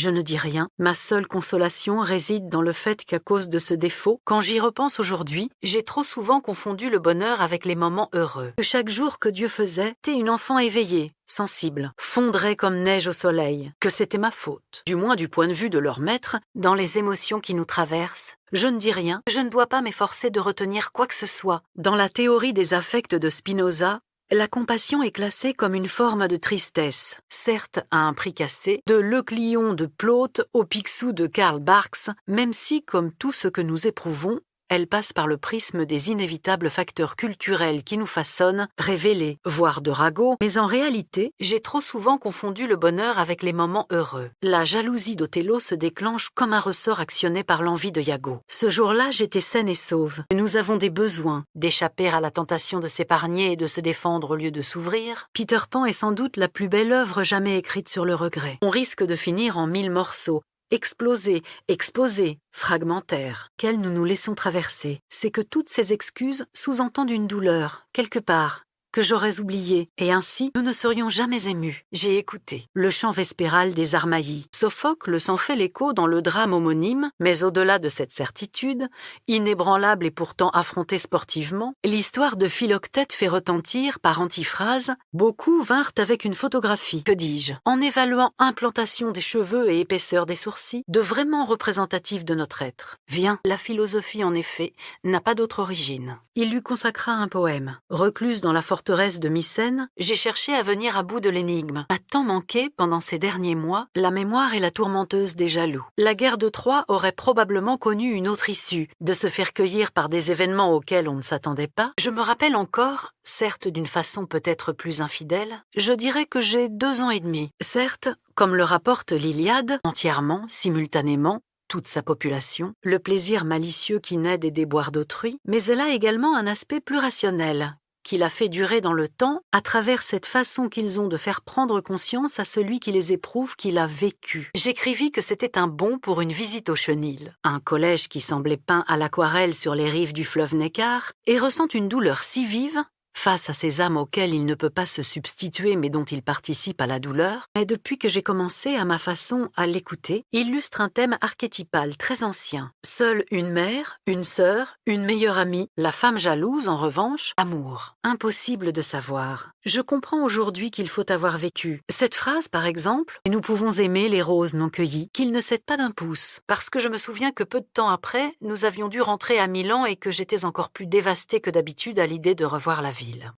Je ne dis rien. Ma seule consolation réside dans le fait qu'à cause de ce défaut, quand j'y repense aujourd'hui, j'ai trop souvent confondu le bonheur avec les moments heureux. Que chaque jour que Dieu faisait, t'es une enfant éveillée, sensible, fondrait comme neige au soleil, que c'était ma faute, du moins du point de vue de leur maître, dans les émotions qui nous traversent. Je ne dis rien, je ne dois pas m'efforcer de retenir quoi que ce soit. Dans la théorie des affects de Spinoza, la compassion est classée comme une forme de tristesse, certes à un prix cassé, de l'Euclion de Plaute au Picsou de Karl Barks, même si, comme tout ce que nous éprouvons, elle passe par le prisme des inévitables facteurs culturels qui nous façonnent, révélés, voire de ragots, mais en réalité, j'ai trop souvent confondu le bonheur avec les moments heureux. La jalousie d'Othello se déclenche comme un ressort actionné par l'envie de Iago. Ce jour-là, j'étais saine et sauve. Nous avons des besoins, d'échapper à la tentation de s'épargner et de se défendre au lieu de s'ouvrir. Peter Pan est sans doute la plus belle œuvre jamais écrite sur le regret. On risque de finir en 1000 morceaux, explosés, exposés, fragmentaires, qu'elles nous nous laissons traverser. C'est que toutes ces excuses sous-entendent une douleur, quelque part, que j'aurais oubliée, et ainsi nous ne serions jamais émus. J'ai écouté le chant vespéral des Armaillis. Sophocle s'en fait l'écho dans le drame homonyme, mais au-delà de cette certitude, inébranlable et pourtant affrontée sportivement, l'histoire de Philoctète fait retentir, par antiphrase, beaucoup vinrent avec une photographie, que dis-je, en évaluant implantation des cheveux et épaisseur des sourcils, de vraiment représentatif de notre être. Viens, la philosophie en effet n'a pas d'autre origine. Il lui consacra un poème. Recluse dans la forteresse de Mycène, j'ai cherché à venir à bout de l'énigme. A tant manqué, pendant ces derniers mois, la mémoire est la tourmenteuse des jaloux. La guerre de Troie aurait probablement connu une autre issue, de se faire cueillir par des événements auxquels on ne s'attendait pas. Je me rappelle encore, certes d'une façon peut-être plus infidèle, je dirais que j'ai 2 ans et demi. Certes, comme le rapporte l'Iliade, entièrement, simultanément, toute sa population, le plaisir malicieux qui naît des déboires d'autrui, mais elle a également un aspect plus rationnel, qui l'a fait durer dans le temps à travers cette façon qu'ils ont de faire prendre conscience à celui qui les éprouve qu'il a vécu. J'écrivis que c'était un bon pour une visite au Chenil, un collège qui semblait peint à l'aquarelle sur les rives du fleuve Neckar, et ressent une douleur si vive face à ces âmes auxquelles il ne peut pas se substituer mais dont il participe à la douleur, mais depuis que j'ai commencé à ma façon à l'écouter, illustre un thème archétypal très ancien. Seule une mère, une sœur, une meilleure amie, la femme jalouse en revanche, amour. Impossible de savoir. Je comprends aujourd'hui qu'il faut avoir vécu. Cette phrase par exemple, « Nous pouvons aimer les roses non cueillies, qu'ils ne cèdent pas d'un pouce », parce que je me souviens que peu de temps après, nous avions dû rentrer à Milan et que j'étais encore plus dévastée que d'habitude à l'idée de revoir la ville.